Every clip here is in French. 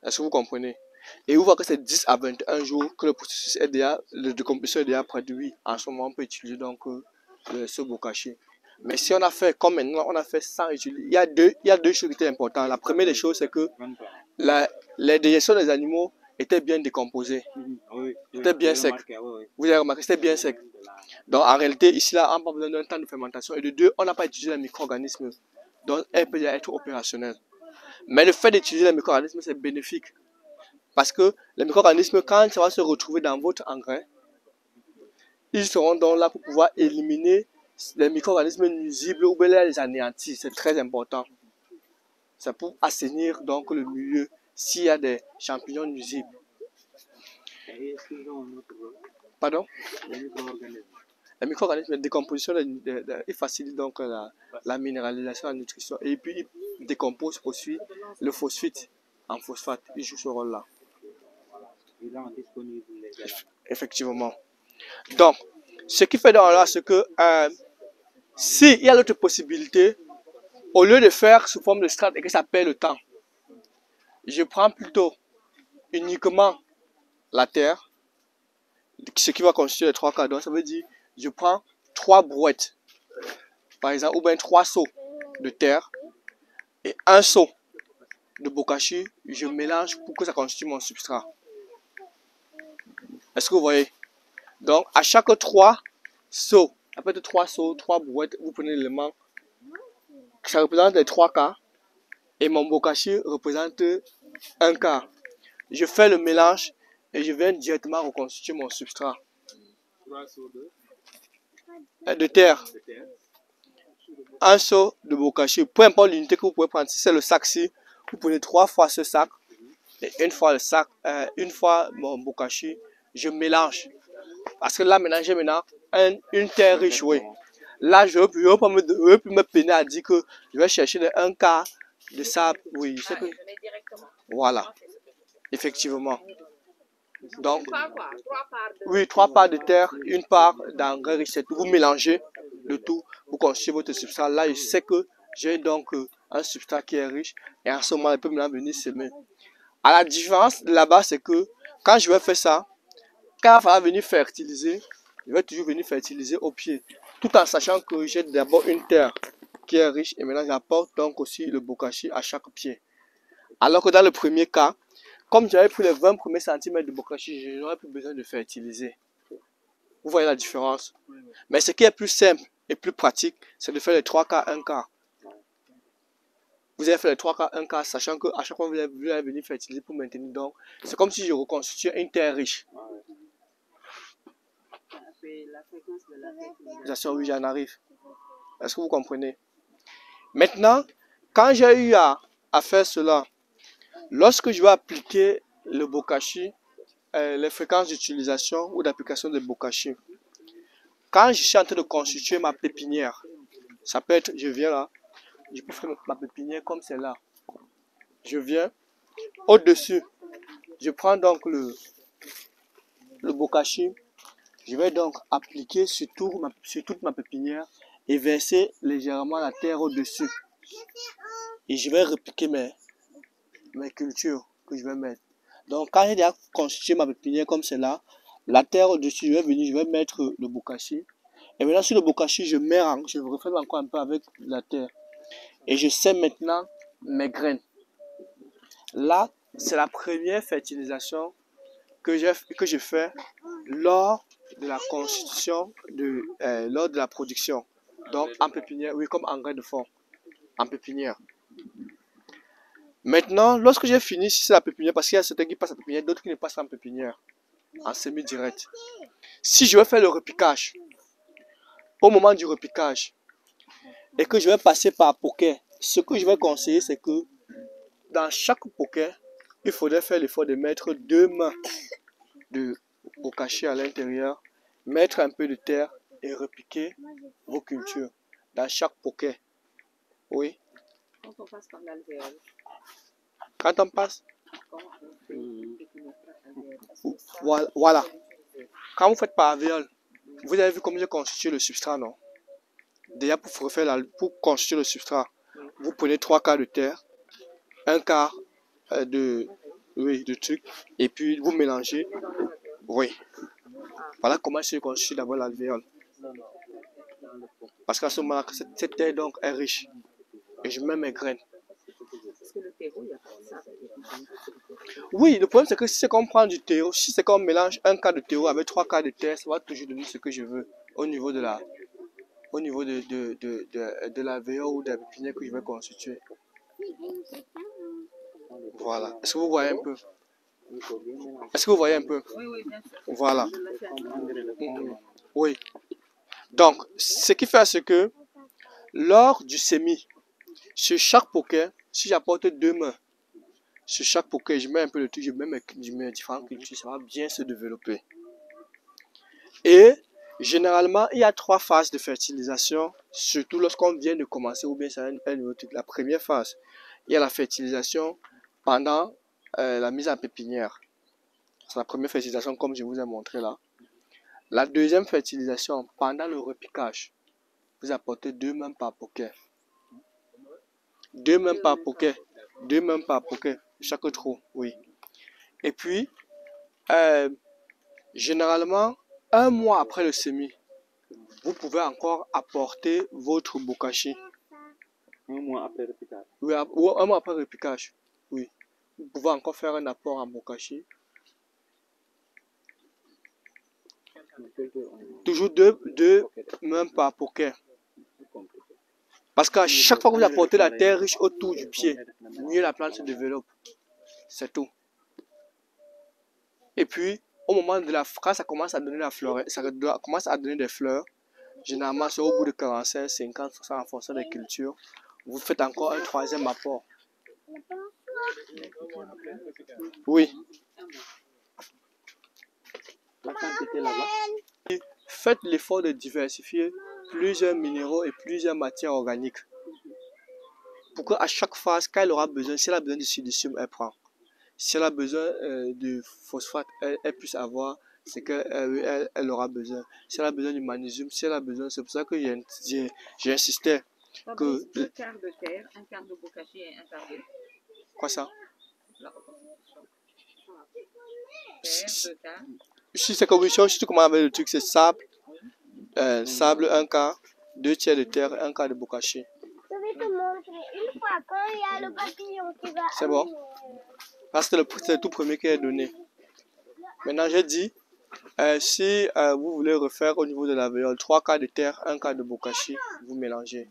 Est-ce que vous comprenez? Et vous voyez que c'est 10 à 21 jours que le processus est déjà, le décomposition est déjà produit. En ce moment, on peut utiliser donc ce bokashi. Mais si on a fait, comme maintenant, on a fait sans utiliser, il y a deux choses qui étaient importantes. La première des choses, c'est que les digestions des animaux étaient bien décomposées. C'était bien sec. Vous avez remarqué, c'était bien sec. Donc en réalité, ici, là, on n'a pas besoin d'un temps de fermentation. Et de deux, on n'a pas utilisé les micro-organismes. Donc elle peut déjà être opérationnelle. Mais le fait d'utiliser les micro-organismes, c'est bénéfique. Parce que les micro-organismes, quand ça va se retrouver dans votre engrais, ils seront donc là pour pouvoir éliminer les micro-organismes nuisibles ou bien les anéantir. C'est très important. C'est pour assainir donc le milieu s'il y a des champignons nuisibles. Pardon? Les micro-organismes, la décomposition, ils facilitent donc la minéralisation, la nutrition. Et puis, ils décomposent aussi le phosphate en phosphate. Ils jouent ce rôle-là. Effectivement. Donc, ce qui fait donc là, c'est que s'il y a l'autre possibilité, au lieu de faire sous forme de strate et que ça perd le temps, je prends plutôt uniquement la terre, ce qui va constituer les 3 quarts. Donc, ça veut dire, je prends 3 brouettes, par exemple, ou bien 3 seaux de terre et un seau de bokashi, je mélange pour que ça constitue mon substrat. Est-ce que vous voyez? Donc, à chaque 3 seaux, après 3 seaux, 3 brouettes, vous prenez l'élément, ça représente les 3 quarts, et mon bokashi représente 1 quart. Je fais le mélange et je viens directement reconstituer mon substrat de terre. Un seau de bokashi, peu importe l'unité que vous pouvez prendre, si c'est le sac-ci, vous prenez 3 fois ce sac, et une fois le sac, une fois mon bokashi, je mélange. Parce que là, maintenant, j'ai une terre riche, oui. Là, je ne peux plus me peiner à dire que je vais chercher 1 quart de sable. Oui, je sais que... Voilà, effectivement. Donc, oui, 3 parts de terre, 1 part d'engrais riche. Vous mélangez le tout, vous constituez votre substrat. Là, je sais que j'ai donc un substrat qui est riche. Et en ce moment, il peut maintenant venir semer. À la différence là-bas, c'est que quand je vais faire ça, quand il va venir fertiliser, je vais toujours venir fertiliser au pied. Tout en sachant que j'ai d'abord une terre qui est riche et maintenant j'apporte donc aussi le bokashi à chaque pied. Alors que dans le premier cas, comme j'avais pris les 20 premiers centimètres de bokashi, je n'aurais plus besoin de fertiliser. Vous voyez la différence? Mais ce qui est plus simple et plus pratique, c'est de faire les 3 quarts, 1 quart. Vous allez faire les 3 quarts, 1 quart, sachant qu'à chaque fois vous allez venir fertiliser pour maintenir. Donc, c'est comme si je reconstituais une terre riche. Oui, j'en arrive. Est-ce que vous comprenez? Maintenant, quand j'ai eu à faire cela, lorsque je vais appliquer le bokashi, les fréquences d'utilisation ou d'application de bokashi, quand je suis en train de constituer ma pépinière, ça peut être, je viens là, je peux faire ma pépinière comme celle-là. Je viens au-dessus, je prends donc le bokashi, je vais donc appliquer sur toute ma pépinière et verser légèrement la terre au-dessus. Et je vais répliquer mes cultures que je vais mettre. Donc quand j'ai déjà constitué ma pépinière comme celle-là, la terre au-dessus, je vais mettre le bokashi. Et maintenant sur le bokashi, je refais encore un peu avec la terre. Et je sème maintenant mes graines. Là, c'est la première fertilisation que je fais lors de la constitution, lors de la production. Donc en pépinière, oui, comme engrais de fond, en pépinière. Maintenant, lorsque j'ai fini, si c'est la pépinière, parce qu'il y a certains qui passent en pépinière, d'autres qui ne passent pas en pépinière, en semi-direct. Si je vais faire le repiquage, au moment du repiquage, et que je vais passer par poquet, ce que je vais conseiller, c'est que dans chaque poquet, il faudrait faire l'effort de mettre 2 mains de bokashi à l'intérieur, mettre un peu de terre et repiquer vos cultures dans chaque poquet. Oui. Quand on passe par l'alvéole. Quand on passe. Voilà. Quand vous faites par alvéole, vous avez vu comment j'ai constitué le substrat, non? Déjà pour constituer le substrat, vous prenez 3 quarts de terre, 1 quart de oui, de trucs, et puis vous mélangez. Oui. Voilà comment je construis d'abord l'alvéole. Parce qu'à ce moment-là, cette terre donc est riche. Et je mets mes graines. Parce que le terreau, il n'y a pas de sable. Oui, le problème c'est que si c'est qu'on prend du terreau, si c'est qu'on mélange un quart de terreau avec 3 quarts de terre, ça va toujours donner ce que je veux au niveau de la, de l'alvéole ou de la pépinière que je vais constituer. Voilà. Est-ce que vous voyez un peu? Est-ce que vous voyez un peu? Oui, oui, bien sûr. Voilà. Je l'ai fait. Oui. Donc, ce qui fait, c'est que lors du semis, sur chaque poquet, si j'apporte 2 mains, sur chaque poquet, je mets un peu de tout, je mets mes différentes cultures, ça va bien se développer. Et généralement, il y a 3 phases de fertilisation, surtout lorsqu'on vient de commencer ou bien c'est un nouveau truc. La première phase, il y a la fertilisation pendant la mise en pépinière. C'est la première fertilisation comme je vous ai montré là. La deuxième fertilisation pendant le repiquage. Vous apportez 2 mains par poquet. 2 mains par poquet. 2 mains par poquet. Chaque trou, oui. Et puis, généralement, 1 mois après le semis, vous pouvez encore apporter votre bokashi. 1 mois après le piquage. Oui, 1 mois après le repiquage. Oui. Vous pouvez encore faire un apport en bokashi. Toujours 2 mains par poquet. Parce qu'à chaque fois que vous apportez la terre riche autour du pied, mieux la plante se développe. C'est tout. Et puis, au moment de la quand ça commence à donner la fleur, ça commence à donner des fleurs. Généralement, c'est au bout de 45, 50, 60 en fonction des cultures. Vous faites encore un 3e apport. Oui. La quantité là-bas. Faites l'effort de diversifier plusieurs minéraux et plusieurs matières organiques. Pour qu'à chaque phase, quand elle aura besoin, si elle a besoin de silicium, elle prend. Si elle a besoin de phosphate, elle puisse avoir ce qu'elle elle aura besoin. Si elle a besoin du magnésium, si elle a besoin, c'est pour ça que j'insistais que... 2 quarts de terre, 1 quart de bokashi et 1 quart de... Quoi ça? La reconstitution. Terre, 2 quarts. Si c'est comme si tu commences avec le truc, c'est sable, sable 1 quart, 2 tiers de terre, 1 quart de bokashi. Je vais te montrer une fois quand il y a le papillon qui va... C'est bon? Parce que c'est le tout premier qui est donné. Maintenant, j'ai dit, si vous voulez refaire au niveau de l'alvéole, 3 quarts de terre, 1 quart de bokashi, vous mélangez.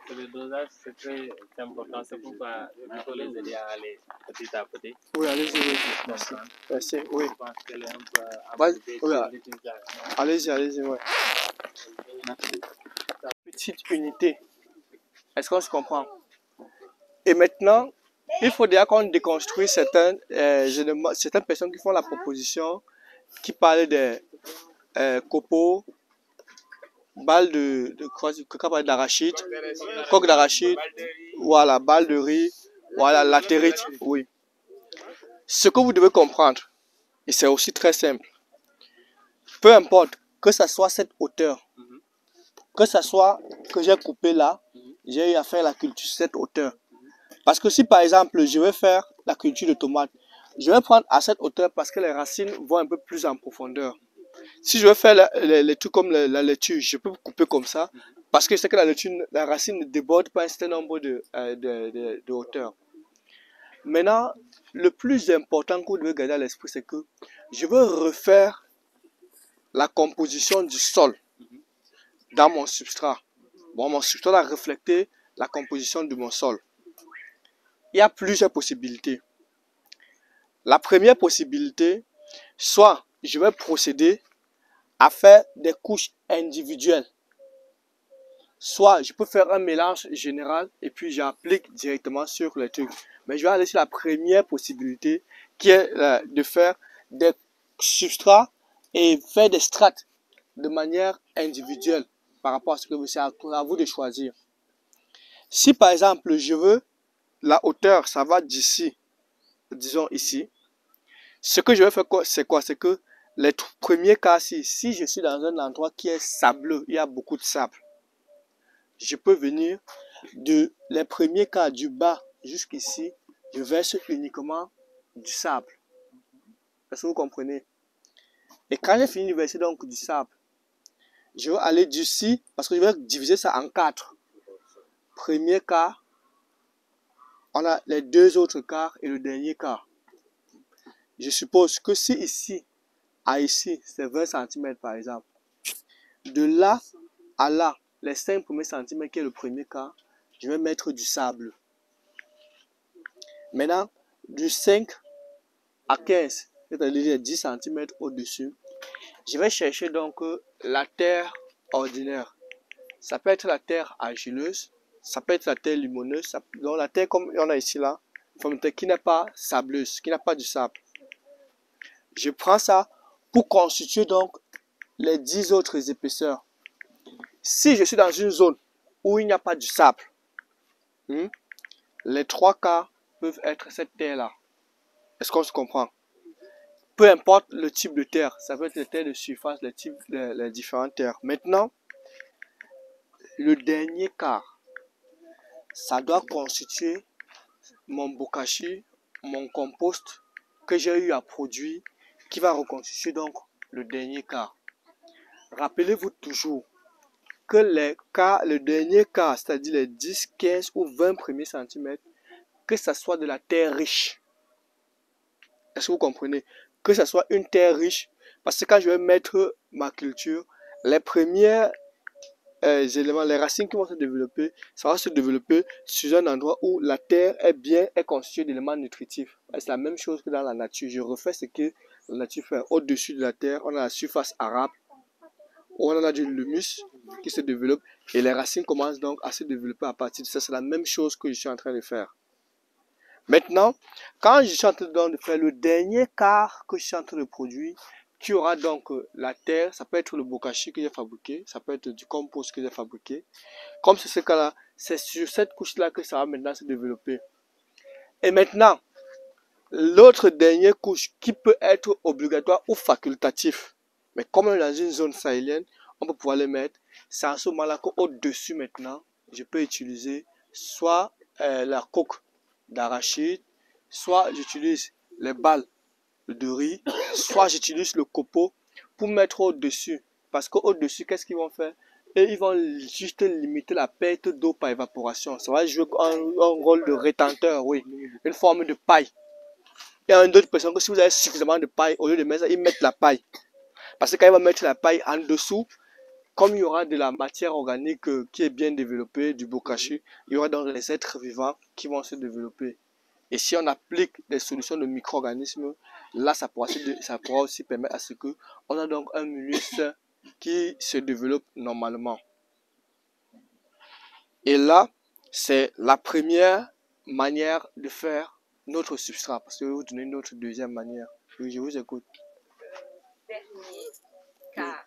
Le dosage, c'est très important. C'est pourquoi il faut les aider à aller petit à petit. Oui, allez-y. Merci. Merci, oui. Je pense qu'elle est un peu Allez-y, ouais. Petite unité. Est-ce qu'on se comprend? Et maintenant, il faut déjà qu'on déconstruise certaines personnes qui font la proposition, qui parlent des copeaux, balles d'arachide, coque d'arachide, voilà, balles de riz, voilà, latérite, oui. Ce que vous devez comprendre, et c'est aussi très simple, peu importe que ça soit cette hauteur, que ça soit que j'ai coupé là, j'ai eu à faire la culture cette hauteur. Parce que si par exemple je vais faire la culture de tomates, je vais prendre à cette hauteur parce que les racines vont un peu plus en profondeur. Si je veux faire les trucs comme la laitue, je peux couper comme ça parce que c'est que la racine ne déborde pas un certain nombre de hauteur. Maintenant, le plus important que vous devez garder à l'esprit, c'est que je veux refaire la composition du sol dans mon substrat. Bon, mon substrat va refléter la composition de mon sol. Il y a plusieurs possibilités. La première possibilité, soit je vais procéder à faire des couches individuelles. Soit je peux faire un mélange général et puis j'applique directement sur les trucs. Mais je vais aller sur la première possibilité qui est de faire des substrats et faire des strates de manière individuelle par rapport à ce que c'est à vous de choisir. Si par exemple je veux la hauteur, ça va d'ici, disons ici. Ce que je vais faire, c'est quoi? C'est que les premiers cas, si je suis dans un endroit qui est sableux, il y a beaucoup de sable, je peux venir les premiers cas du bas jusqu'ici, je verse uniquement du sable. Est-ce que vous comprenez? Et quand j'ai fini de verser donc du sable, je vais aller d'ici, parce que je vais diviser ça en 4. Premier quart, on a les 2 autres quarts et le dernier quart. Je suppose que si ici à ici, c'est 20 cm par exemple, de là à là, les 5 premiers centimètres qui est le premier quart, je vais mettre du sable. Maintenant, du 5 à 15, c'est-à-dire 10 cm au-dessus, je vais chercher donc la terre ordinaire. Ça peut être la terre argileuse, ça peut être la terre limoneuse, donc la terre comme on a ici là, une terre qui n'est pas sableuse, qui n'a pas du sable. Je prends ça pour constituer donc les 10 autres épaisseurs. Si je suis dans une zone où il n'y a pas du sable, les 3 quarts peuvent être cette terre-là. Est-ce qu'on se comprend? Peu importe le type de terre, ça peut être les terres de surface, les différentes terres. Maintenant, le dernier quart, ça doit constituer mon bokashi, mon compost que j'ai eu à produire, qui va reconstituer donc le dernier quart. Rappelez-vous toujours que le dernier quart, c'est-à-dire les 10, 15 ou 20 premiers centimètres, que ce soit de la terre riche. Est-ce que vous comprenez? Que ce soit une terre riche, parce que quand je vais mettre ma culture, les premiers éléments, les racines qui vont se développer, ça va se développer sur un endroit où la terre est constituée d'éléments nutritifs. C'est la même chose que dans la nature. Je refais ce que la nature fait. Au-dessus de la terre, on a la surface arable, où on a du humus qui se développe et les racines commencent donc à se développer à partir de ça. C'est la même chose que je suis en train de faire. Maintenant, quand je suis en train de faire le dernier quart que je suis en train de produire, qui aura donc la terre, ça peut être le bokashi que j'ai fabriqué, ça peut être du compost que j'ai fabriqué. Comme c'est ce cas-là, c'est sur cette couche-là que ça va maintenant se développer. Et maintenant, l'autre dernière couche qui peut être obligatoire ou facultatif, mais comme on est dans une zone sahélienne, on peut pouvoir les mettre. C'est à ce moment-là qu'au-dessus maintenant, je peux utiliser soit la coque d'arachide, soit j'utilise les balles de riz, soit j'utilise le copeau pour mettre au-dessus. Parce qu'au-dessus, qu'est-ce qu'ils vont faire? Et ils vont juste limiter la perte d'eau par évaporation. Ça va jouer un rôle de rétenteur, oui, une forme de paille. Il y a une autre personne que si vous avez suffisamment de paille, au lieu de mettre ça, ils mettent la paille. Parce que quand ils vont mettre la paille en dessous, comme il y aura de la matière organique qui est bien développée, du bokashi, il y aura donc les êtres vivants qui vont se développer. Et si on applique des solutions de micro-organismes, là, ça pourra aussi permettre à ce que on a donc un milieu sain qui se développe normalement. Et là, c'est la première manière de faire notre substrat. Parce que je vais vous donner une autre deuxième manière. Je vous écoute. Dernier quart